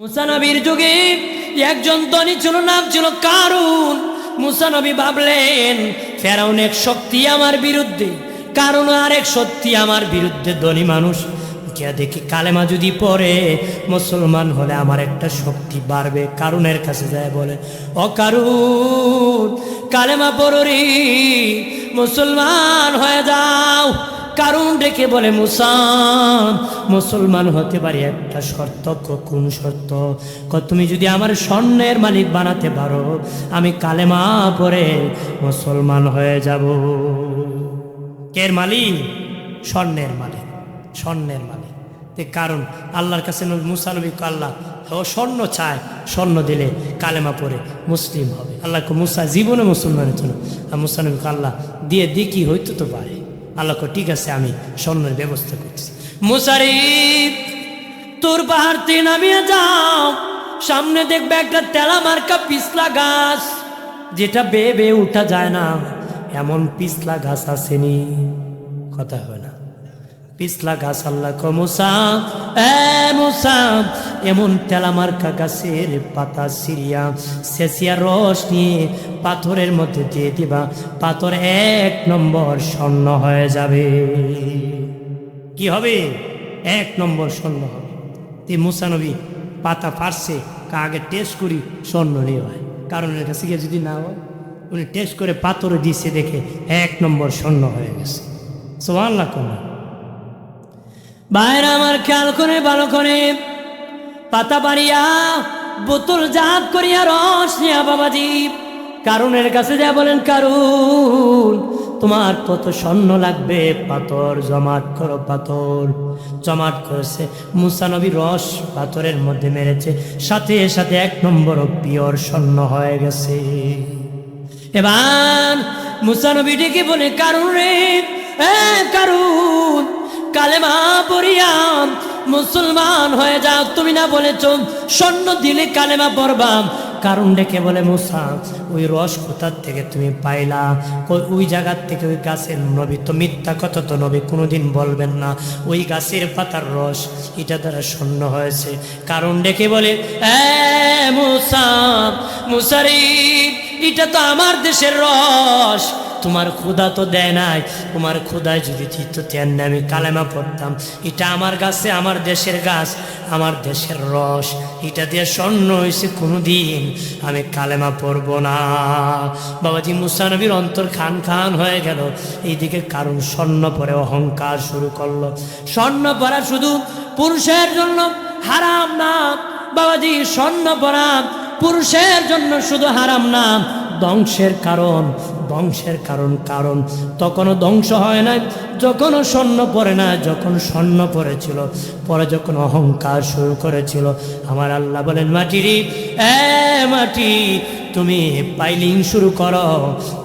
মুসা নবীর যুগে একজন ধনী ছিল, নাম ছিল কারুন। মুসা নবী ভাবলেন ফেরাউন এক শক্তি আমার বিরুদ্ধে, কারুন আরেক শক্তি আমার বিরুদ্ধে, ধনী মানুষ গিয়া দেখি কালেমা যদি পড়ে মুসলমান হলে আমার একটা শক্তি বাড়বে। কারুনের কাছে যায় বলে, ও কারুন কালেমা পড়ো রে, মুসলমান হয়ে যাও। কারুন ডেকে বলে, মুসা মুসলমান হতে পারি, একটা শর্ত। কোন শর্ত? তুমি যদি আমার স্বর্ণের মালিক বানাতে পারো আমি কালেমা পড়ে মুসলমান হয়ে যাব। কের মালিক? স্বর্ণের মালিক, স্বর্ণের মালিক। কারণ আল্লাহর কাছে মুসা নবী আল্লাহ ও স্বর্ণ চায়, স্বর্ণ দিলে কালেমা পড়ে মুসলিম হবে। আল্লাহকে মুসা জীবনে মুসলমানের জন্য আর মুসা নবীকে আল্লাহ দিয়ে কি হইতে তো পারে। আল্লাহকে ঠিক আছে আমি স্বর্ণের ব্যবস্থা করছি। মুসারি তোর পাহাড়তে নামিয়ে যাও, সামনে দেখবে একটা তেলা মার্কা পিছলা গাছ, যেটা বেয়ে বেয়ে উঠা যায় না এমন পিছলা গাছ আসেনি। কথা হয় না? পিছলা গাছ। আল্লাহ কো মুসা, মুসা এমন তেলা মার্কা গাছের পাতা সিরিয়া সেচিয়া রস নিয়ে পাথরের মধ্যে দিয়ে দিবা, পাথর 1 নম্বর স্বর্ণ হয়ে যাবে। কি হবে? 1 নম্বর স্বর্ণ হবে। মুসা নবী পাতা ফাড়ছে, আগে টেস্ট করি স্বর্ণ নিয়ে হয়, কারণ এর কাছে গিয়ে যদি না হয়, উনি টেস্ট করে পাথরে দিচ্ছে, দেখে 1 নম্বর স্বর্ণ হয়ে গেছে। সুবহানাল্লাহ। কোন বাইরে আমার খেয়াল করে ভালো করে পাতা বাড়িয়া বোতল জাত করিয়া রস নিয়া বাবাজি কারুনের কাছে যা বলেন, কারুন তোমার কত স্বর্ণ লাগবে? পাথর জমাট করো। পাথর জমাট করেছে। মুসা নবী রস পাথরের মধ্যে মেরেছে, সাথে সাথে 1 নম্বর পিওর স্বর্ণ হয়ে গেছে। এবার মুসা নবী ডেকে বলে, কারুন রে, কারুন কালেমা পড়িয়া মুসলমান হয়ে যাও। তুমি না বলেছ স্বর্ণ দিলে কালেমা পড়বা? কারণ ডেকে বলে, মুসা ওই রস কোথার থেকে তুমি পাইলা? ওই জায়গার থেকে, ওই গাছের। নবী তো মিথ্যা কথা তো নবী কোনোদিন বলবেন না, ওই গাছের পাতার রস এটা দ্বারা স্বর্ণ হয়েছে। কারণ ডেকে বলে, মুসা, মুসারি এটা তো আমার দেশের রস, তোমার ক্ষুধা তো দেয় নাই। তোমার ক্ষুধায় যদি দিত তেন আমি কালেমা পড়তাম। এটা আমার গাছে, আমার দেশের গাছ, আমার দেশের রস, এটা দিয়ে স্বর্ণ হয়েছে, কোনোদিন আমি কালেমা পড়ব না। বাবাজি মুসা নবীর অন্তর খান খান হয়ে গেল। এইদিকে কারণ স্বর্ণ পরে অহংকার শুরু করলো। স্বর্ণ পরা শুধু পুরুষের জন্য হারাম না বাবাজি, স্বর্ণ পরা পুরুষের জন্য শুধু হারাম না, ধ্বংসের কারণ। ধ্বংসের কারণ। কারণ তখনও ধ্বংস হয় না যখনও স্বর্ণ পরে না, যখন স্বর্ণ পরেছিল, পরে যখন অহংকার শুরু করেছিল। আমার আল্লাহ বলেন, মাটিরি মাটি তুমি পাইলিং শুরু করো,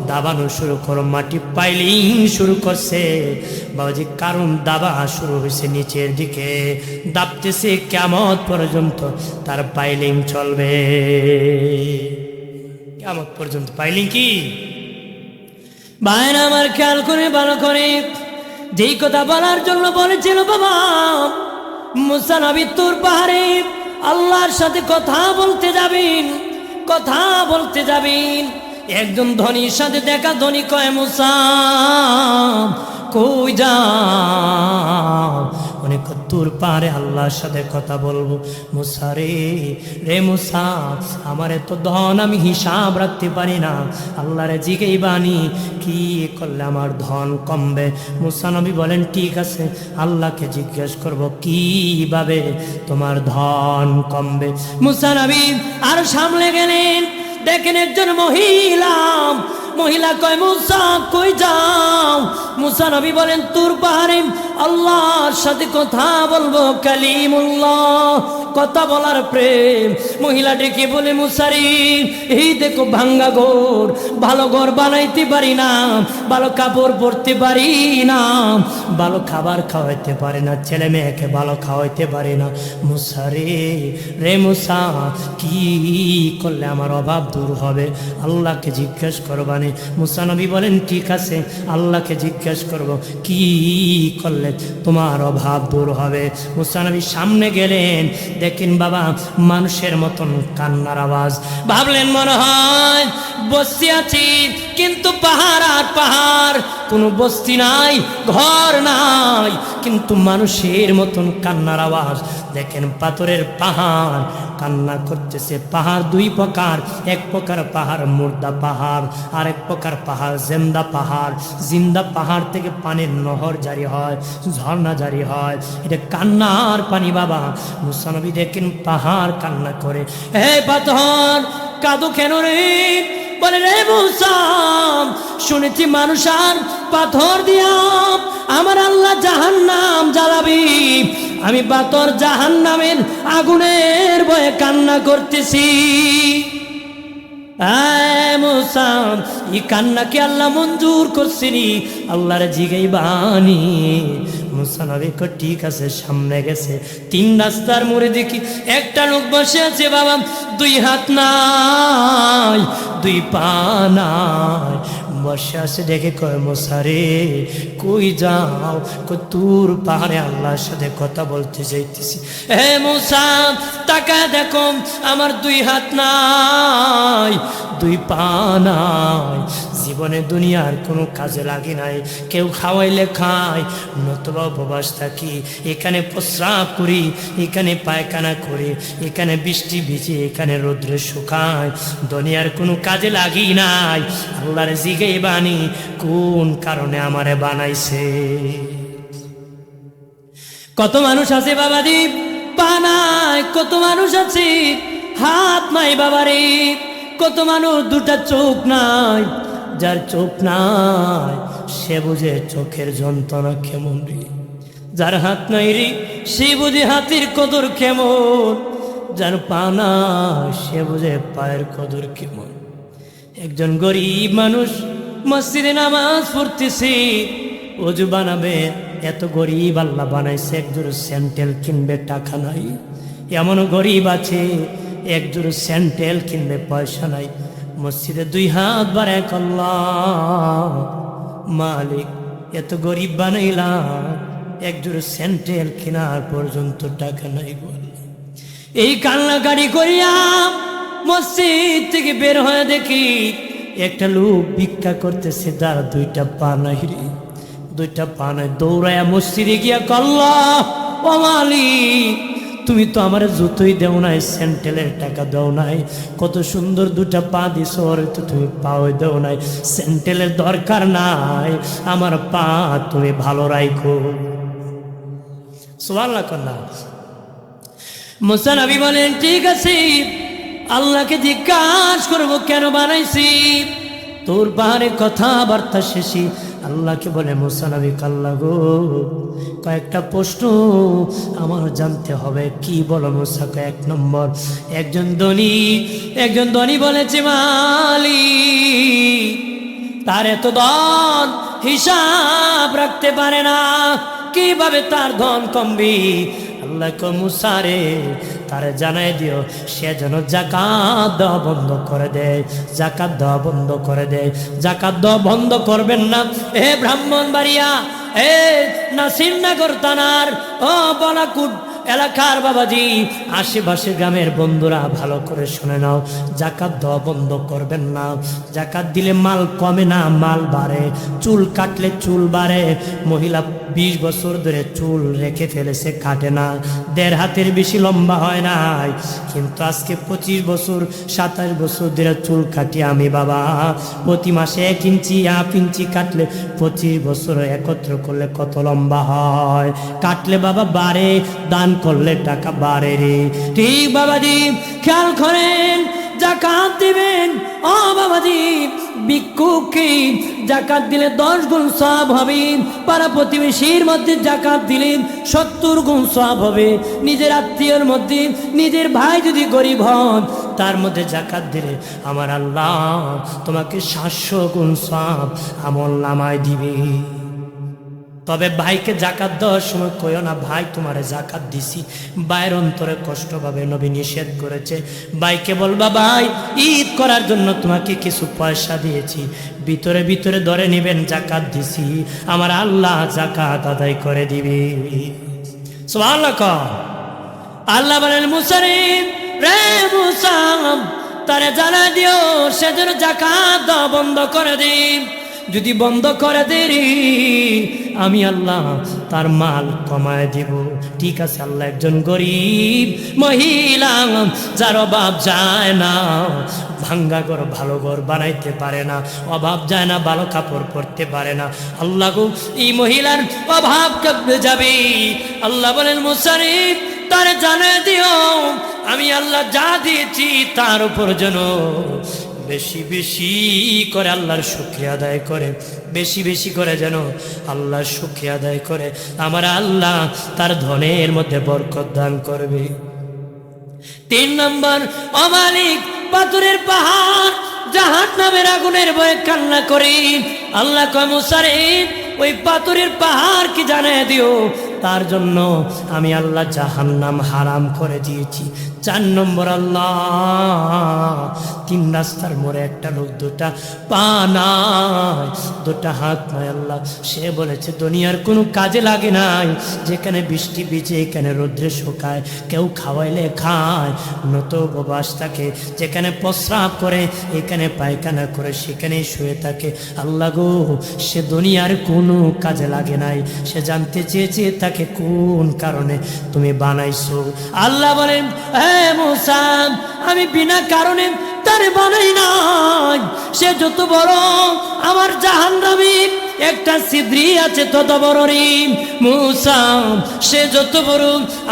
দাবানো শুরু করো। মাটি পাইলিং শুরু করছে বাবাজি, কারণ দাবা শুরু হয়েছে নিচের দিকে, দাবতেছে কিয়ামত পর্যন্ত তার পাইলিং চলবে। কিয়ামত পর্যন্ত পাইলিং কি? ভাইরা আমার খেয়াল করে ভালো করে, যেই কথা বলার জন্য বলেছিল বাবা মুসা নবী তুর পাহাড়ে আল্লাহর সাথে কথা বলতে যাবেন, কথা বলতে যাবেন। একজন ধনীর সাথে দেখা, ধনী কয়, মুসা কই যাও? অনেক তুর পাহাড়ে আল্লাহর সাথে কথা বলবো। মুসা রে মুসা, আমার এত ধন আমি হিসাব রাখতে পারি না, আল্লাহরে জিগেই বানি কি করলে আমার ধন কমবে? মুসা নবী বলেন, ঠিক আছে আল্লাহকে জিজ্ঞেস করব কিভাবে তোমার ধন কমবে। মুসা নবী আর সামনে গেলেন, দেখেন একজন মহিলা কয়, মুসা কই যাও? মুসা নবী বলেন, তুর পাহাড়ে আল্লাহর সাথে কথা বলবো, কালিমুল্লাহ, কথা বলার প্রেম। মহিলা ডেকে বলে, মুসারি এই দেখো ভাঙ্গা ঘর, ভালো ঘর বানাইতে পারি না, ভালো কাপড় পরতে পারি না, ভালো খাবার খাওয়াইতে পারি না, ছেলে মেয়েকে ভালো খাওয়াইতে পারি না। মুসারি রে মুসা, কি করলে আমার অভাব দূর হবে? আল্লাহকে জিজ্ঞেস করবানি। মুসা নবী বলেন, ঠিক আছে আল্লাহকে জিজ্ঞেস করব কি করলে তোমার অভাব দূর হবে। মুসা নবী সামনে গেলেন, দেখেন বাবা মানুষের মতন কান্নার আওয়াজ। ভাবলেন মনে হয় বসে আছি, কিন্তু পাহাড় আর পাহাড়, কোনো বস্তি নাই, ঘর নাই, কিন্তু মানুষের মতন কান্নার আওয়াজ। দেখেন পাথরের পাহাড় কান্না করতেছে। পাহাড় দুই প্রকার, এক প্রকার পাহাড় মুর্দা পাহাড়, আর এক প্রকার পাহাড় জিন্দা পাহাড়। জিন্দা পাহাড় থেকে পানির নহর জারি হয়, ঝর্ণা জারি হয়, এটা কান্নার পানি বাবা। মুসা নবী দেখেন পাহাড় কান্না করে, হে পাথর কাঁদো কেন রে? বলে রে মুসা, শুনেছি মানুষ আর পাথর দিয়া আমার আল্লাহ জাহান্নাম জ্বালাবি, আমি পাথর জাহান্নামের আগুনের ভয়ে কান্না করতেছি। মুসা, এই কান্নাকে আল্লাহ মঞ্জুর করছিনি? আল্লাহর জিগাই বাণী। মুসা নবী কো ঠিক আছে, সামনে গেছে, 3 রাস্তার মোড়ে দেখি একটা লোক বসে আছে বাবা, 2 হাত নাই, 2 পা নাই, বসে আছে। দেখে কয় মুসা রে কই যাও? তোর পাহাড়ে আল্লাহর সাথে কথা বলতে যাইতেছি। হে মুসা তাকা দেখো, আমার 2 হাত নাই, 2 পা নাই, জীবনে দুনিয়ার কোনো কাজে লাগে নাই, কেউ খাওয়াইলে খায়, নতুবা উপবাস থাকি, এখানে প্রস্রাব করি, এখানে পায়খানা করি, এখানে বৃষ্টি ভিজে, এখানে রোদ্রে শুকায়, দুনিয়ার কোনো কাজে লাগি নাই। আল্লাহর জিগে বাণী, কোন কারণে আমারে বানাইছে? কত মানুষ আছে বাবাজি পা নাই, কত মানুষ আছে হাত নাই বাবারে, কত মানুষ 2টা চোখ নাই। যার চোখ নাই সে বুঝে চোখের যন্ত্রণা কেমন রে, যার হাত নাই রে সে বুঝে হাতের কদর কেমন, যার পা নাই সে বুঝে পায়ের কদর কেমন। একজন গরিব মানুষ মসজিদে নামাজ পড়তেছে, ওযু বানাবে, এত গরিব আল্লাহ বানাইছে, একজোড় স্যান্ডেল কিনবে টাকা নাই। এমন গরিব আছে একজোড় স্যান্ডেল কিনবে পয়সা নাই। মসজিদে 2 হাত বাড়ায়, আল্লাহ মালিক এত গরিব বানাইলাম, একজোড় স্যান্ডেল কেনার পর্যন্ত টাকা নাই। এই কান্নাকাটি করিয়া মসজিদ থেকে বের হয়ে দেখি একটা লোক ভিক্ষা করতেছে, যার 2টা পা নাই রে, 2টা পা নাই। দৌড়ায়া মসজিদে গিয়া আল্লাহ ও মালিক, তুমি তো আমার জুতোই দেও নাই, স্যান্ডেলের টাকা দেও নাই, কত সুন্দর 2টা পা দিছ, ওরে তো তুমি পাও দেও নাই, স্যান্ডেলের দরকার নাই, আমার পা তুমি ভালো রাখো। সুবহানাল্লাহ কন্যা। মুসা নবী বলেন ঠিক আছে, আল্লাহকে জিজ্ঞাসা করবো কেন বানাইছি। তোর পাহাড়ে কথাবার্তা শেষে আল্লাহকে বলে মুসা নবী আল্লাহ গো, কয়েকটা প্রশ্ন আমার জানতে হবে। কি বলো মুসা? 1 নম্বর, একজন ধনী বলেছে মালিক তার এত ধন হিসাব রাখতে পারে না, কিভাবে তার ধন কমবি? আল্লাহ কো মুসা রে তারে জানাই দিও সে যেন যাকাত দেওয়া বন্ধ করে দেয়, যাকাত দেওয়া বন্ধ করে দেয়। যাকাত দেওয়া বন্ধ করবেন না হে ব্রাহ্মণবাড়িয়া, হে নাসিরনগর থানার ও বলাকুট এলাকার বাবাজি, আশেপাশে গ্রামের বন্ধুরা ভালো করে শুনে নাও, যাকাত দেওয়া বন্ধ করবেন না। যাকাত দিলে মাল কমে না, মাল বাড়ে। চুল কাটলে চুল বাড়ে। মহিলা 20 বছর ধরে চুল রেখে ফেলেছে, কাটে না, 1.5 হাতের বেশি লম্বা হয় নাই, কিন্তু আজকে 25 বছর 27 বছর ধরে চুল কাটি আমি বাবা। প্রতি মাসে 1 ইঞ্চি 1/2 ইঞ্চি কাটলে 25 বছর একত্র করলে কত লম্বা হয়? কাটলে বাবা বাড়ে, দান করলে টাকা বাড়ে রে। ঠিক বাবাজি, খেয়াল করেন, যাকাত দিবেন ও বাবাজি। ভিক্ষুককে যাকাত দিলে 10 গুণ সওয়াব হবে, পাড়া প্রতিবেশীর মধ্যে যাকাত দিলে 70 গুণ সওয়াব হবে, নিজের আত্মীয়র মধ্যে নিজের ভাই যদি গরিব হন তার মধ্যে যাকাত দিলে আমার আল্লাহ তোমাকে 700 গুণ সওয়াব আমল নামায় দিবে। তবে ভাইকে যাকাত দেওয়ার সময় কইও না ভাই তোমারে যাকাত দিছি, ভাইয়ের অন্তরে কষ্ট পাবে, নবী নিষেধ করেছে। ভাইকে বলবা ভাই ঈদ করার জন্য তোমাকে কিছু পয়সা দিয়েছি, ভিতরে ভিতরে ধরে নেবেন যাকাত দিছি, আমার আল্লাহ যাকাত আদায় করে দিবে। সুবহানাল্লাহ। আল্লাহ বলেন মুসা রে মুসা, তারে জানাই দিও সে যেন যাকাত দেওয়া বন্ধ করে দিই। যদি বন্ধ করে দেরি আমি আল্লাহ তার মাল কমায় দিব। ঠিক আছে, আল্লাহ একজন গরিব মহিলা যার অভাব যায় না, ভাঙ্গা ঘর ভালো ঘর বানাইতে পারে না, অভাব যায় না, ভালো কাপড় পরতে পারে না, আল্লাহ গো এই মহিলার অভাব কবে যাবে? আল্লাহ বলেন মুসা তারে জানাই দিও আমি আল্লাহ যা দিয়েছি তার উপর যেন বেশি বেশি করে আল্লাহর শুকরিয়া আদায় করে, বেশি বেশি করে যেন আল্লাহর শুকরিয়া আদায় করে, আমার আল্লাহ তার ধনের মধ্যে বরকত দান করবে। 3 নম্বর, ও মালিক পাথরের পাহাড় জাহান্নামের আগুনের ভয়ে কান্না করি। আল্লাহ কয় মুসা ওই পাথরের পাহাড় কি জানায় দিও তার জন্য আমি আল্লাহ জাহান্নাম হারাম করে দিয়েছি। 4 নম্বর, আল্লাহ 3 রাস্তার মোড়ে একটা লোক 2টা পা নাই, 2টা হাত নাই, আল্লাহ সে বলেছে দুনিয়ার কোনো কাজে লাগে নাই, যেখানে বৃষ্টি ভিজে এখানে রৌদ্রে শুকায়, কেউ খাওয়াইলে খায় নত উপবাস থাকে, যেখানে প্রস্রাব করে এখানে পায়খানা করে সেখানেই শুয়ে থাকে। আল্লাহ গো সে দুনিয়ার কোনো কাজে লাগে নাই, সে জানতে চেয়েছে তাকে কোন কারণে তুমি বানাইছো। আল্লাহ বলেন হে মুসা আমি বিনা কারণে তারে বানাই নাই, সে যত বড় আমার জাহান্নামী একটা ছিদ্রি আছে তত বড় রে মুসা, সে যত বড়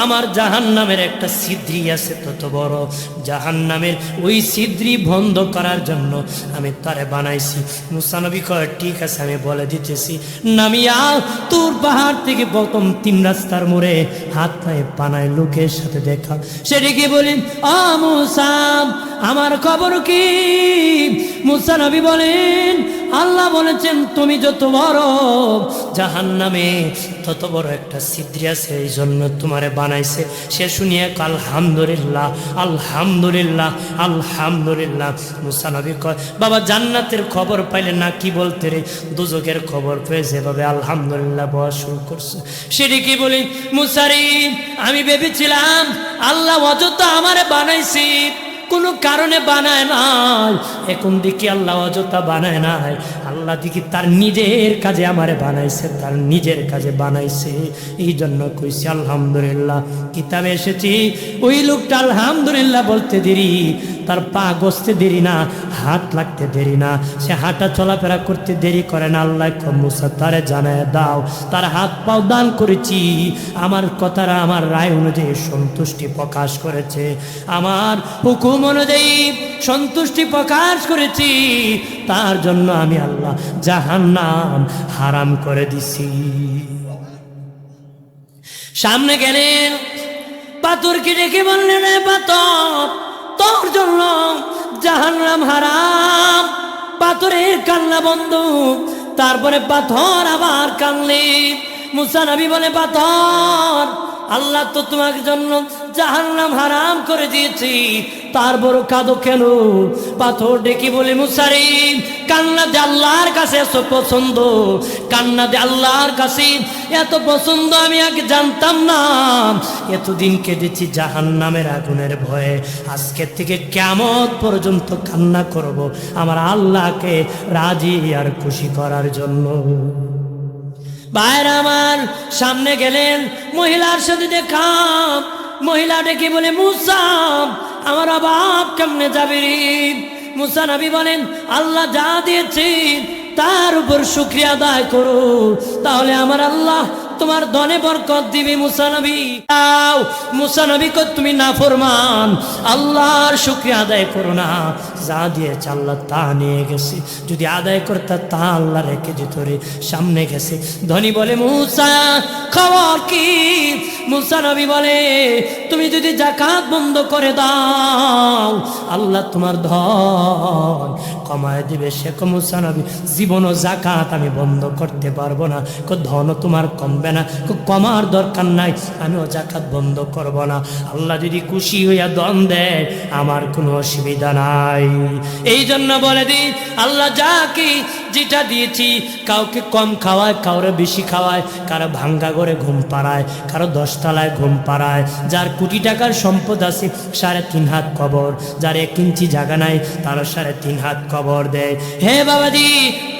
আমার জাহান্নামের একটা ছিদ্রি আছে তত বড়। জাহান্নামের ওই ছিদ্রি বন্ধ করার জন্য আমি তারে বানাইছি। মুসা নবী কয় ঠিক আছে আমি বলে দিতেছি, নামিয়া তোর পাহাড় থেকে প্রথম 3 রাস্তার মোড়ে হাত পায়ে পানায় লোকের সাথে দেখা, সেদিকে বলি আ মুসা আমার খবর কি? মুসা নবী বলেন আল্লাহ বলেছেন তুমি যত বড় জাহান্নামে তত বড় একটা ছিদ্রি আছে, এই জন্য তোমারে বানাইছে। সে শুনিয়ে আলহামদুলিল্লাহ আলহামদুলিল্লাহ আলহামদুলিল্লাহ। মুসা নবী কয় বাবা জান্নাতের খবর পাইলে না কি বলতে রে, দুজকের খবর পেয়েছে এভাবে আলহামদুলিল্লাহ বলা শুরু করছে। সেদিকে বলি মুসা আমি ভেবেছিলাম আল্লাহ অযথা আমারে বানাইছি, কোনো কারণে বানায় নাই, এখন দেখি আল্লাহ অযথা বানায় নাই, আল্লাহ দেখি তার নিজের কাজে আমারে বানাইছে, তার নিজের কাজে বানাইছে, এই জন্য কইছি আলহামদুলিল্লাহ। কিতাবে এসেছি ওই লোকটা আলহামদুলিল্লাহ বলতে দেরি, তার পা গসতে দেরি না, হাত লাগতে দেরি না, সে হাঁটা চলাফেরা করতে দেরি করে না। আল্লাহ মুসা তারে জানায় দাও তার হাত পাও দান করেছি, আমার কথারা আমার রায় অনুযায়ী সন্তুষ্টি প্রকাশ করেছে, আমার হুকুম অনুযায়ী সন্তুষ্টি প্রকাশ করেছি, তার জন্য আমি আল্লাহ জাহান্নাম হারাম করে দিছি। সামনে গেলেন পাথরকে ডেকে বললেন পাথর তোর জন্য জাহান্নাম হারাম। পাথরের কান্না বন্ধ, তারপরে পাথর আবার কানলে। মুসা নবী বলে পাথর আল্লাহ তো তোমার জন্য জাহান্নাম হারাম করে দিয়েছি, তারপরও কাঁদো কেন? পাথর ডেকে বলে মুসা কান্না দে আল্লাহর কাছে এত পছন্দ, কান্না দে আল্লাহর কাছে এত পছন্দ আমি আগে জানতাম না, এতদিন কেঁদেছি জাহান্নামের আগুনের ভয়ে, আজকের থেকে কিয়ামত পর্যন্ত কান্না করব আমার আল্লাহকে রাজি আর খুশি করার জন্য। ভাইরা আমার সামনে গেলেন, মহিলার সাথে দেখা, মহিলা ডেকে বলে মুসা আমার অভাব কেমনে যাবে রে? মুসা নবী বলেন আল্লাহ যা দিয়েছে তার উপর শুকরিয়া আদায় করো, তাহলে আমার আল্লাহ তোমার ধনে বরকত দিবে। মুসা নবী মুসা নবী কো তুমি নাফরমান, আল্লাহর শুকরিয়া আদায় করো না, যা দিয়েছে আল্লাহ তা নিয়ে গেছে, যদি আদায় করতা তা আল্লাহ রেখে দিত রে, সামনে গেছে। ধনী বলে মুসা খবর কি? মুসা নবী বলে তুমি যদি যাকাত বন্ধ করে দাও আল্লাহ তোমার ধন কমায় দিবে। সে মুসা নবী জীবনও যাকাত আমি বন্ধ করতে পারবো না, ধনও তোমার কমবে যায় না, কমার দরকার নাই, আমিও জাকাত বন্ধ করব না। আল্লাহ যদি খুশি হইয়া দন দেয় আমার কোনো অসুবিধা নাই। এই জন্য বলে দিই, আল্লাহ যাকে যেটা দিয়েছি, কাউকে কম খাওয়ায়, কাউরে বেশি খাওয়ায়, কারো ভাঙ্গা ঘরে ঘুম পাড়ায়, কারো 10 তলায় ঘুম পাড়ায়। যার কোটি টাকার সম্পদ আছে 3.5 হাত কবর, যার 1 ইঞ্চি জায়গা নাই তার 3.5 হাত কবর দেয়। হে বাবাজি,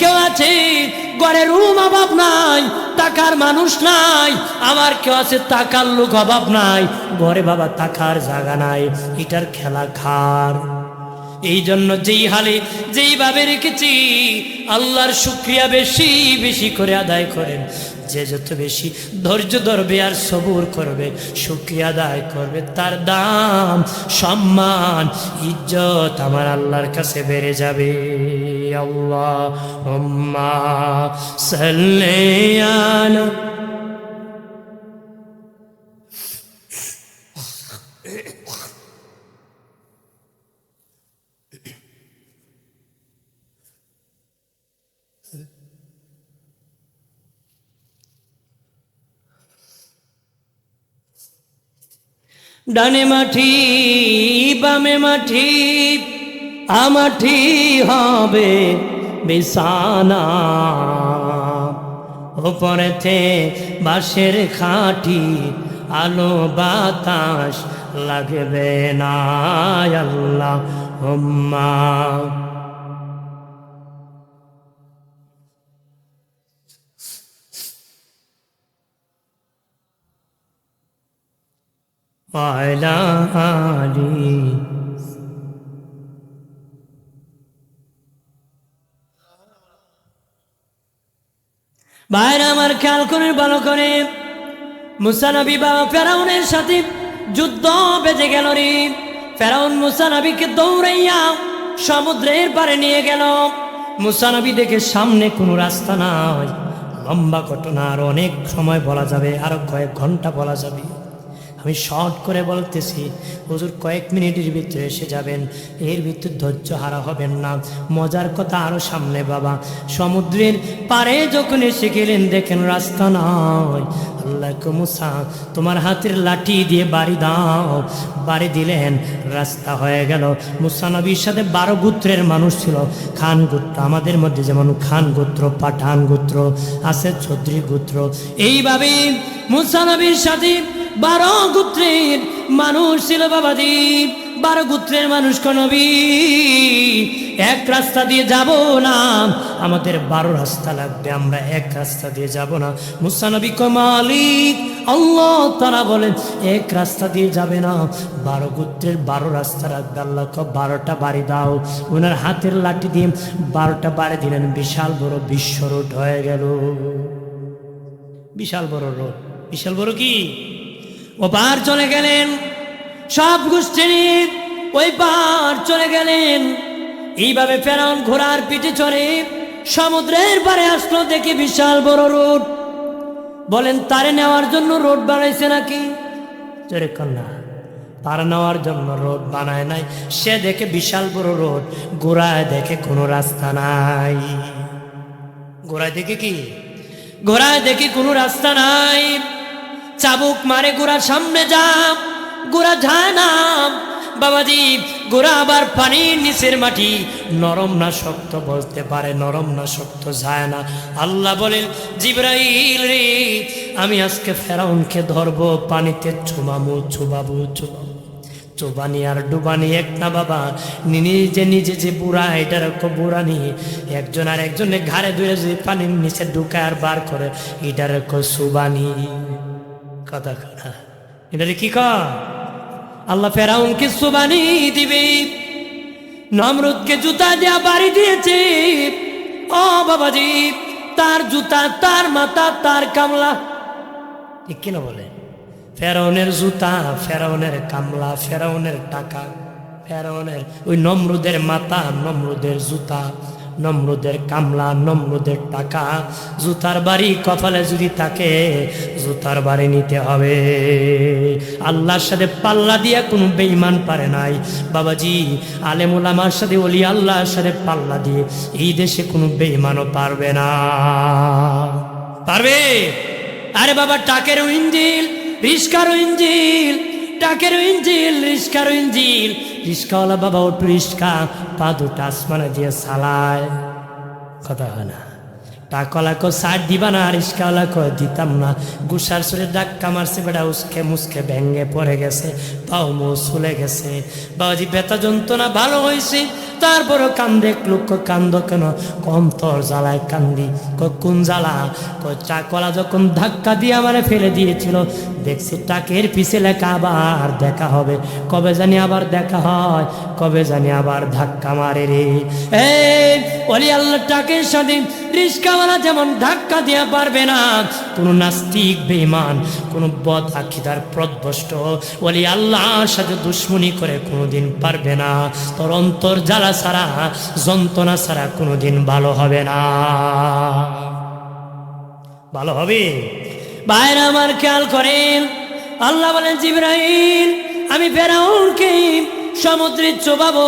কেউ আছে ঘরে রুম অভাব নাই, টাকার মানুষ নাই, আমার কেউ আছে টাকার লোক অভাব নাই, ঘরে বাবা টাকার জায়গা নাই, এটার খেলা খার। এই জন্য যেই হালে যেইভাবে রেখেছি আল্লাহর শুকরিয়া বেশি বেশি করে আদায় করেন। যে যত বেশি ধৈর্য ধরবে আর সবুর করবে, শুকরিয়া আদায় করবে, তার দাম, সম্মান, ইজ্জত আমার আল্লাহর কাছে বেড়ে যাবে। আল্লাহুম্মা সাল্লি আলা ডানে মাটি বামে মাটি, আমাটি হবে বিছানা, উপরেতে বাঁশের খাটি, আলো বাতাস লাগবে না। আল্লাহুম্মা ওয়ালা আলি। ভাইরা আমার, খেয়াল করে ভালো করে, মুসা নবী বাবা ফেরাউনের সাথে যুদ্ধ বেজে গেল রে। ফেরাউন মুসা নবীকে দৌড়াইয়া সমুদ্রের পারে নিয়ে গেল। মুসা নবী দেখে সামনে কোনো রাস্তা নাই। লম্বা ঘটনা, আর অনেক সময় বলা যাবে, আরো কয়েক ঘন্টা বলা যাবে। আমি শর্ট করে বলতেছি, হুজুর কয়েক মিনিটের ভিতরে এসে যাবেন, এর ভিতরে ধৈর্য হারা হবেন না। মজার কথা আরো সামনে বাবা। সমুদ্রের পারে যখন এসে গেলেন, দেখেন রাস্তা নয়। আল্লাহ মুসা, তোমার হাতের লাঠি দিয়ে বাড়ি দাও। বাড়ি দিলেন, রাস্তা হয়ে গেল। মুসা নবীর সাথে 12 গোত্রের মানুষ ছিল। খান গোত্র, আমাদের মধ্যে যেমন খান গোত্র, পাঠান গোত্র আছে, চৌধুরী গোত্র, এইভাবে মুসা নবীর সাথে 12 গোত্রের মানুষ ছিল বাবাজি। 12 গোত্রের মানুষ কোন নবী এক রাস্তা দিয়ে যাব না, আমাদের 12 রাস্তা লাগবে, আমরা এক রাস্তা দিয়ে যাব না। মুসা নবী মালিক আল্লাহ তাআলা বলেন এক রাস্তা দিয়ে যাবে না, 12 গোত্রের 12 রাস্তা রাখবে। আল্লাহ 12টা বাড়ি দাও। ওনার হাতের লাঠি দিয়ে 12টা বাড়ি দিলেন। বিশাল বড় বিশ্ব রোড হয়ে গেল। বিশাল বড় রোড, বিশাল বড় কি, ও পার চলে গেলেন। সব গোষ্ঠী ওই পার চলে গেলেন। এইভাবে ফেরাউন ঘোড়ার পিঠে চড়ে সমুদ্রের পারে আসলো। দেখে বিশাল বড় রোড। বলেন তারে নেওয়ার জন্য রোড বানাইছে নাকি? জোরে কন্যা, তার নেওয়ার জন্য রোড বানায় নাই। সে দেখে বিশাল বড় রোড, ঘোড়ায় দেখে কোনো রাস্তা নাই। ঘোড়ায় দেখে কি? ঘোড়ায় দেখে কোনো রাস্তা নাই। চাবুক মারে ঘোড়া সামনে যা, ঘোড়া যায় না বাবাজি। ঘোড়া আবার পানির নিচের মাটি, নরম না শক্ত বলতে পারে, নরম না শক্ত যায় না। আল্লাহ বলেন জিবরাইল রে, আমি আজকে ফেরাউনকে ধরবো, পানিতে চুবাবো চুবাবো চুবাবো। চোবানি আর ডুবানি এক না বাবা। নিজে নিজে যে বুড়া, এটার বুড়া নিয়ে একজন আর একজনের ঘাড়ে ধরে যদি পানির নিচে ঢুকায় আর বার করে, এটার সুবানি। কথা কথা এটা কি কয়? আল্লাহ ফেরাউনকে সুবানি দিবে। নমরুদকে জুতা দেয়া বাড়ি দিয়েছে। ও বাবাজি, তার জুতা, তার মাথা, তার কামলা, ঠিক কিনা বলে? ফেরাউনের জুতা, ফেরাউনের কামলা, ফেরাউনের টাকা, ফেরাউনের ওই নমরুদের মাথা, নমরুদের জুতা, নমরুদের কামলা, নমরুদের টাকা। জুতার বাড়ি কপালে যদি থাকে, জুতার বাড়ি নিতে হবে। আল্লাহর সাথে পাল্লা দিয়া কোনো বেঈমান পারে নাই বাবাজি। আলেম ওলামার সাথে, ওলি আল্লাহর সাথে পাল্লা দিয়ে এই দেশে কোনো বেঈমানও পারবে না। পারবে? আরে বাবা টাকেরও ইঞ্জিল, রিস্কারও ইঞ্জিল, টাকেরও ইঞ্জিল, রিস্কারও ইঞ্জিল। রিস্কাওয়ালা বাবা ওটু রিস্কা পা দুটা আসমানে দিয়ে সালায়, কথা হয় না। টাকওয়ালা কো সার দিবা না, রিস্কাওয়ালা কো দিতাম না। গুসার সুরে ধাক্কা মারছে, বেটা উসকে মুসকে ভেঙ্গে পড়ে গেছে, পাও মো চলে গেছে। বাবাজি ব্যথা যন্ত্রণা ভালো হয়েছে, তারপরও কান্দে। লোক কান্দ কেন? কম তোর জ্বালায় কান্দি। কোন জ্বালা? টাকওয়ালা যখন ধাক্কা দিয়ে আমারে ফেলে দিয়েছিল, দেখছি টাকের পিছে লেখা আবার দেখা হবে। কবে জানি আবার দেখা হয়, কবে জানি আবার ধাক্কা মারে রে। এই ওলি আল্লাহ টাকের সাথে রিস্কাওয়ালা যেমন ধাক্কা দেওয়া পারবে না, কোন নাস্তিক বেঈমান, কোন বদ আকীদার প্রদ্ভষ্ট ওলি আল্লাহর সাথে দুশ্মনী করে কোনোদিন পারবে না। তোর অন্তর জ্বালা ছাড়া, যন্ত্রণা ছাড়া কোনোদিন ভালো হবে না। ভালো হবে? ভাইরা আমার খেয়াল করেন, আল্লাহ বলেন জিবরাইল আমি ফেরাউনকে সমুদ্রে চোবাবো,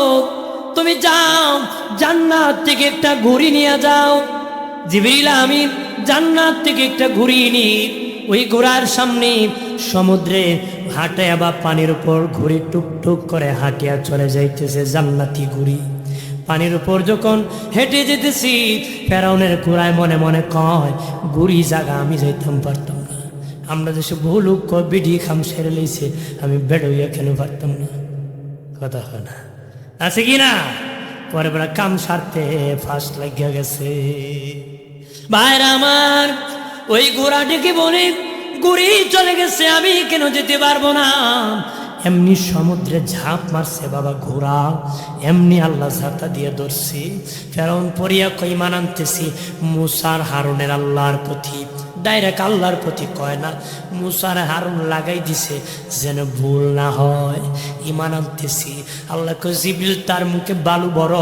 তুমি যাও জান্নাত থেকে একটা ঘুড়ি নিয়ে যাও। জিবরিল আমি জান্নাত থেকে একটা ঘুড়ি নি, ওই ঘোড়ার সামনে সমুদ্রে হাঁটে বা পানির উপর ঘুড়ি টুকটুক করে হাঁটিয়া চলে যাইতেছে জান্নাতি ঘুড়ি। পানির উপর যখন হেঁটে যেতেছি, ফেরাউনের ঘোড়ায় মনে মনে কয় ঘুড়ি জায়গা আমি যাইতাম পারতাম না। আমরা দেশে বহু লোক বিডি খাম সেরে লইছে, আমি বেড়ইয়া কেন পারতাম না? কথা হয় না, আছে কি না? পরে বেড়া কাম সারতে ফার্স্ট লাগিয়া গেছে। ভাইরা আমার ওই ঘোড়াটিকে বলে ঘুড়ি চলে গেছে, আমি কেন যেতে পারবো না? এমনি সমুদ্রে ঝাঁপ মারছে বাবা ঘোড়া, এমনি আল্লাহ ঝাঁটা দিয়ে ধরছি। ফেরাউন পড়িয়া কই ইমান আনতেছি মুসার হারুনের আল্লাহর প্রতি, ডাইরেক্ট আল্লাহর প্রতি কয় না, মুসার হারুন লাগাই দিছে যেন ভুল না হয়। ইমান আনতেছি। আল্লাহ কয় জিবরিল তার মুখে বালু বড়,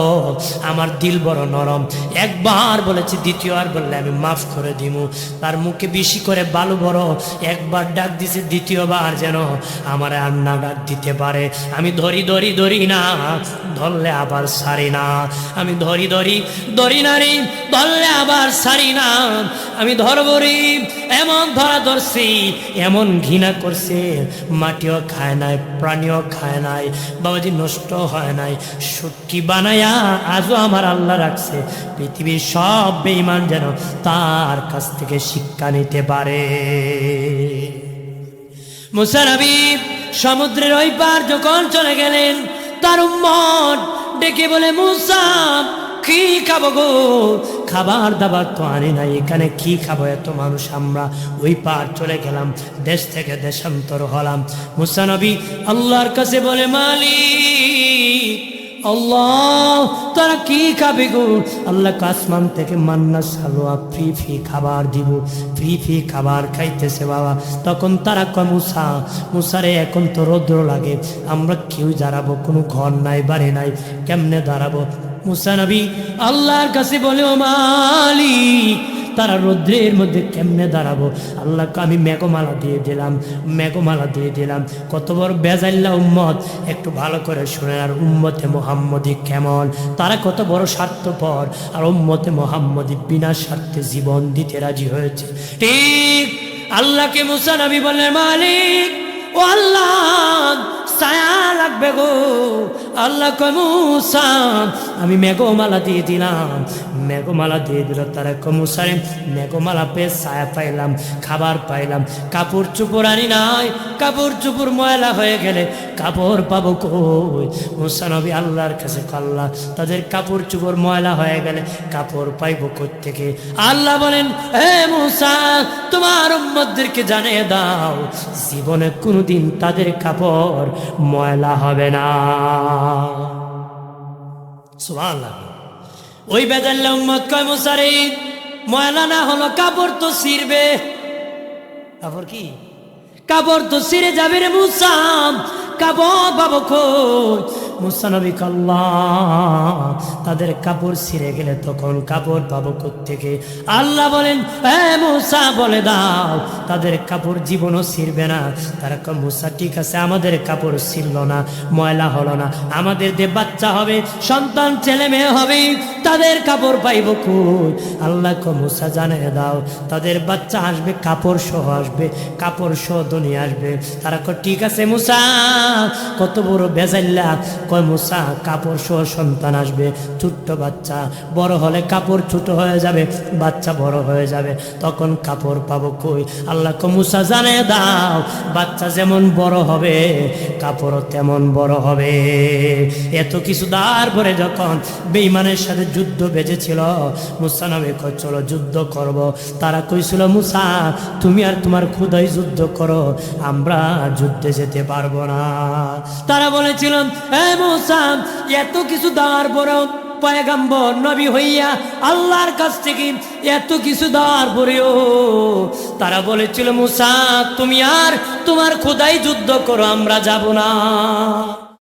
আমার দিল বড় নরম। একবার বলেছি, দ্বিতীয়বার বললে আমি মাফ করে দিব। তার মুখে বেশি করে বালু বড়, একবার ডাক দিছে, দ্বিতীয়বার যেন আমার আর না ডাক দিতে পারে। আমি ধরি ধরি ধরি না, ধরলে আবার সারি না। আমি ধরি ধরি ধরি না রে, ধরলে আবার সারি না। আমি ধরবো রে, এমন ধরা ধরছি, এমন ঘৃণা করছে, মাটিও খায় নাই, প্রাণীও খায় নাই, বাবাজি নষ্ট হয় নাই, সুটকি বানায়া আজও আমার আল্লাহ রাখছে। পৃথিবীর সব বেঈমান যেন তার কাছ থেকে শিক্ষা নিতে পারে। মুসা নবী সমুদ্রের ওই পার যখন চলে গেলেন, তার উম্মত ডেকে বলে মুসা কি খাবো গো? খাবার দাবার তো আনি নাই, এখানে কি খাবো? এত মানুষ, আমরা ওই পার চলে গেলাম, দেশ থেকে দেশান্তর হলাম। মুসা নবী আল্লাহর কাছে বলে মালিক আল্লাহ তারা কি খাবে গো? আল্লাহ আসমান থেকে মান্না সালোয়া ফ্রি ফ্রি খাবার দিব, ফ্রি ফ্রি খাবার খাইতেছে বাবা। তখন তারা কয় মুসা, মুসারে এখন তো রৌদ্র লাগে, আমরা কেউ দাঁড়াবো, কোনো ঘর নাই বাড়ি নাই, কেমনে দাঁড়াবো? মুসা নবী আল্লাহর কাছে বলে ও মালিক তারা রৌদ্রের মধ্যে কেমনে দাঁড়াবো? আল্লাহকে আমি মেঘমালা দিয়ে দিলাম, মেঘমালা দিয়ে দিলাম। কত বড় বেজাল্লা উম্মত, একটু ভালো করে শুনেন। আর উম্মতে মোহাম্মদী কেমন, তারা কত বড় স্বার্থপর, আর উম্মতে মোহাম্মদী বিনা স্বার্থে জীবন দিতে রাজি হয়েছে। ঠিক আল্লাহকে মুসা নবী বললেন মালিক ও আল্লাহ ছায়া লাগবে গো। আল্লাহ কয় মুসা আমি মেঘমালা দিয়ে দিলাম, মেঘমালা দিয়ে দিল। তারা কয় মুসারে মেঘমালা পেয়ে ছায়া পাইলাম, খাবার পাইলাম, কাপড় চুপড় আনি নাই, কাপড় চুপড় ময়লা হয়ে গেলে কাপড় পাবো কই? মুসা নবী আল্লাহর কাছে আল্লাহ তাদের কাপড় চুপড় ময়লা হয়ে গেলে কাপড় পাইবো কোত্থেকে? আল্লাহ বলেন হে মুসা তোমার উম্মতদেরকে জানিয়ে দাও জীবনে কোনোদিন তাদের কাপড় ময়লা হবে না। সুবহানাল্লাহ। ওই বেদাল্লা উম্মত কয় মুসা রে ময়লা না হলো কাপড় তো ছিঁড়বে। কাপড় কি? কাপড় তো ছিঁড়ে যাবে রে মুসা, কাপড় পাবো কই? মুসা নবী আল্লাহ তাদের কাপড় ছিঁড়ে গেলে তখন কাপড় পাবো কোত্থেকে? আল্লাহ বলেন এ মুসা বলে দাও তাদের কাপড় জীবনও ছিঁড়বে না। তারা কয় মুসা ঠিক আছে, আমাদের কাপড় ছিঁড়ল না, ময়লা হলো না, আমাদের যে বাচ্চা হবে, সন্তান ছেলে মেয়ে হবে, তাদের কাপড় পাইব কই? আল্লাহ কয় মুসা জানিয়ে দাও তাদের বাচ্চা আসবে, কাপড় সহ আসবে, কাপড় সহ দুনিয়া আসবে। তারা কয় ঠিক আছে মুসা, কত বড় বেজাইল্লা। কয় মুসা কাপড় সহ সন্তান আসবে, ছোট্ট বাচ্চা, বড় হলে কাপড় ছোট হয়ে যাবে, বাচ্চা বড় হয়ে যাবে, তখন কাপড় পাবো কই? আল্লাহ কয় মুসা জানিয়ে দাও বাচ্চা যেমন বড় হবে কাপড়ও তেমন বড় হবে। এত কিছু দেওয়ার পরে যখন বেঈমানের সাথে যুদ্ধ বেজেছিল, মুসা নবী কয় চলো যুদ্ধ করব। তারা কইছিল মুসা তুমি আর তোমার খোদাই যুদ্ধ করো, আমরা যুদ্ধে যেতে পারবো না। তারা বলেছিল এ মুসা এত কিছু দেওয়ার পরেও, পয়গম্বর নবী হইয়া আল্লাহর কাছ থেকে এত কিছু দেওয়ার পরেও তারা বলেছিল মুসা তুমি আর তোমার খোদাই যুদ্ধ করো, আমরা যাব না।